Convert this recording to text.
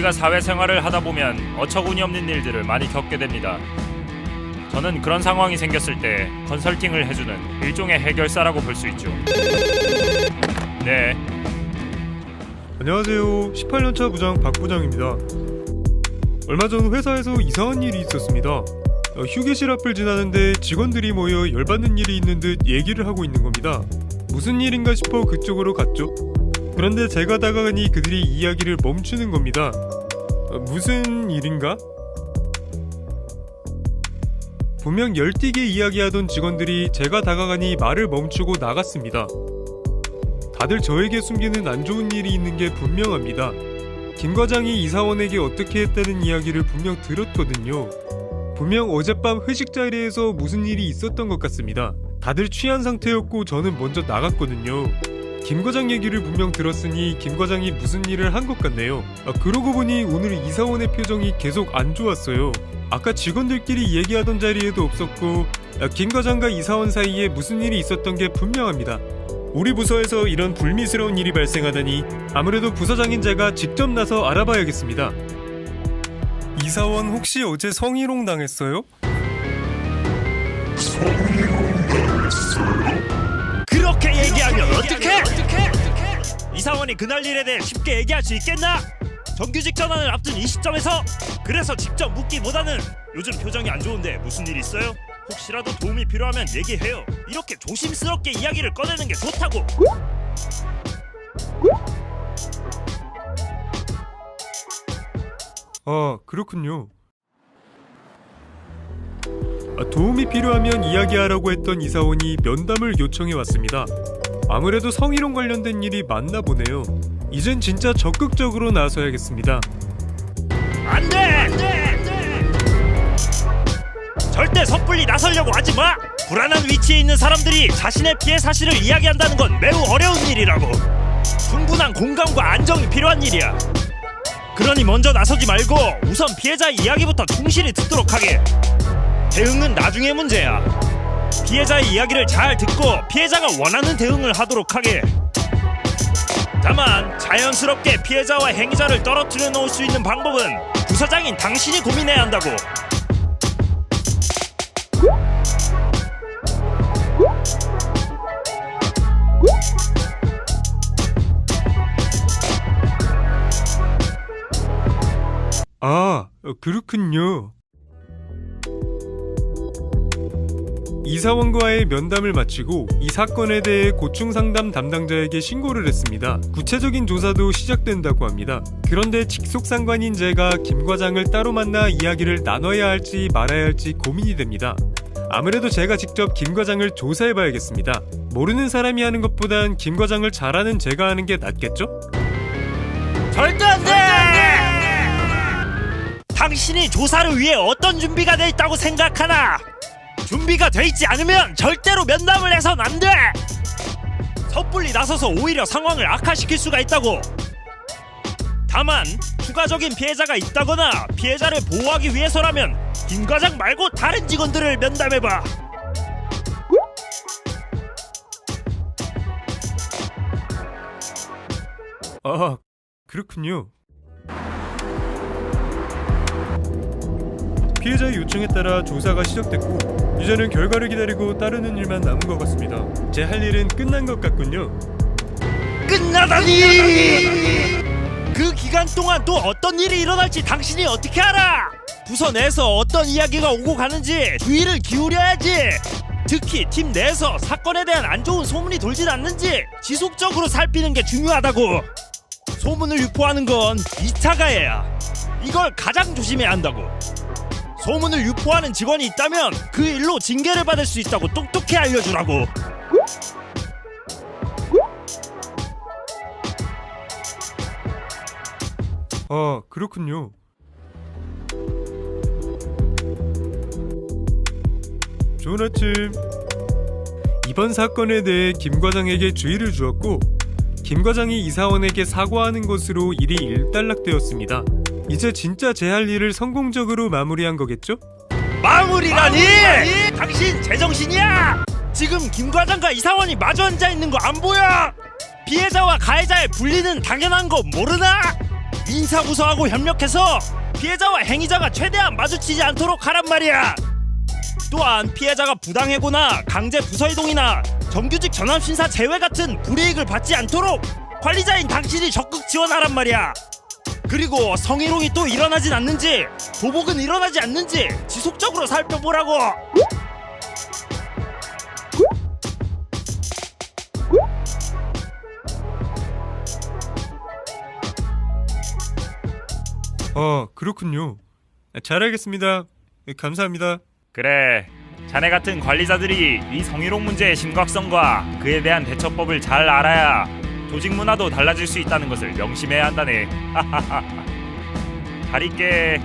우리가 사회생활을 하다 보면 어처구니 없는 일들을 많이 겪게 됩니다. 저는 그런 상황이 생겼을 때 컨설팅을 해주는 일종의 해결사라고 볼 수 있죠. 네. 안녕하세요. 18년차 부장 박 부장입니다. 얼마 전 회사에서 이상한 일이 있었습니다. 휴게실 앞을 지나는데 직원들이 모여 열받는 일이 있는 듯 얘기를 하고 있는 겁니다. 무슨 일인가 싶어 그쪽으로 갔죠. 그런데 제가 다가가니 그들이 이야기를 멈추는 겁니다. 무슨 일인가? 분명 열띠게 이야기하던 직원들이 제가 다가가니 말을 멈추고 나갔습니다. 다들 저에게 숨기는 안 좋은 일이 있는 게 분명합니다. 김 과장이 이사원에게 어떻게 했다는 이야기를 분명 들었거든요. 분명 어젯밤 회식 자리에서 무슨 일이 있었던 것 같습니다. 다들 취한 상태였고 저는 먼저 나갔거든요. 김 과장 얘기를 분명 들었으니 김 과장이 무슨 일을 한 것 같네요. 그러고 보니 오늘 이사원의 표정이 계속 안 좋았어요. 아까 직원들끼리 얘기하던 자리에도 없었고 김 과장과 이사원 사이에 무슨 일이 있었던 게 분명합니다. 우리 부서에서 이런 불미스러운 일이 발생하다니 아무래도 부서장인 제가 직접 나서 알아봐야겠습니다. 이사원 혹시 어제 성희롱 당했어요? 그렇게 얘기하면 어떡해? 이사원이 그날 일에 대해 쉽게 얘기할 수 있겠나? 정규직 전환을 앞둔 이 시점에서 그래서 직접 묻기보다는 요즘 표정이 안 좋은데 무슨 일 있어요? 혹시라도 도움이 필요하면 얘기해요. 이렇게 조심스럽게 이야기를 꺼내는 게 좋다고. 아, 그렇군요. 도움이 필요하면 이야기하라고 했던 이사원이 면담을 요청해 왔습니다. 아무래도 성희롱 관련된 일이 많나 보네요. 이젠 진짜 적극적으로 나서야겠습니다. 안 돼! 절대 섣불리 나서려고 하지 마! 불안한 위치에 있는 사람들이 자신의 피해 사실을 이야기한다는 건 매우 어려운 일이라고. 충분한 공감과 안정이 필요한 일이야. 그러니 먼저 나서지 말고 우선 피해자의 이야기부터 충실히 듣도록 하게. 대응은 나중의 문제야. 피해자의 이야기를 잘 듣고 피해자가 원하는 대응을 하도록 하게. 다만 자연스럽게 피해자와 행위자를 떨어뜨려 놓을 수 있는 방법은 부서장인 당신이 고민해야 한다고. 아, 그렇군요. 이사원과의 면담을 마치고 이 사건에 대해 고충상담 담당자에게 신고를 했습니다. 구체적인 조사도 시작된다고 합니다. 그런데 직속상관인 제가 김 과장을 따로 만나 이야기를 나눠야 할지 말아야 할지 고민이 됩니다. 아무래도 제가 직접 김 과장을 조사해봐야겠습니다. 모르는 사람이 하는 것보단 김 과장을 잘 아는 제가 하는 게 낫겠죠? 절대 안 돼! 당신이 조사를 위해 어떤 준비가 돼 있다고 생각하나? 준비가 돼 있지 않으면 절대로 면담을 해선 안 돼! 섣불리 나서서 오히려 상황을 악화시킬 수가 있다고. 다만 추가적인 피해자가 있다거나 피해자를 보호하기 위해서라면 김 과장 말고 다른 직원들을 면담해봐. 아, 그렇군요. 피해자의 요청에 따라 조사가 시작됐고 이제는 결과를 기다리고 따르는 일만 남은 것 같습니다. 제 할 일은 끝난 것 같군요. 끝나다니! 그 기간 동안 또 어떤 일이 일어날지 당신이 어떻게 알아? 부서 내에서 어떤 이야기가 오고 가는지 주의를 기울여야지. 특히 팀 내에서 사건에 대한 안 좋은 소문이 돌진 않는지 지속적으로 살피는 게 중요하다고. 소문을 유포하는 건 2차 가해야. 이걸 가장 조심해야 한다고. 소문을 유포하는 직원이 있다면 그 일로 징계를 받을 수 있다고 똑똑히 알려주라고. 아, 그렇군요. 좋은 아침. 이번 사건에 대해 김 과장에게 주의를 주었고 김 과장이 이사원에게 사과하는 것으로 일이 일단락되었습니다. 이제 진짜 제 할 일을 성공적으로 마무리한 거겠죠? 마무리라니! 당신 제정신이야! 지금 김 과장과 이사원이 마주 앉아 있는 거 안 보여? 피해자와 가해자의 분리는 당연한 거 모르나? 인사부서하고 협력해서 피해자와 행위자가 최대한 마주치지 않도록 하란 말이야. 또한 피해자가 부당해고나 강제 부서이동이나 정규직 전환심사 제외 같은 불이익을 받지 않도록 관리자인 당신이 적극 지원하란 말이야. 그리고 성희롱이 또 일어나진 않는지, 보복은 일어나지 않는지 지속적으로 살펴보라고. 그렇군요. 잘 알겠습니다. 감사합니다. 그래, 자네 같은 관리자들이 이 성희롱 문제의 심각성과 그에 대한 대처법을 잘 알아야 조직 문화도 달라질 수 있다는 것을 명심해야 한다네. 잘 있게.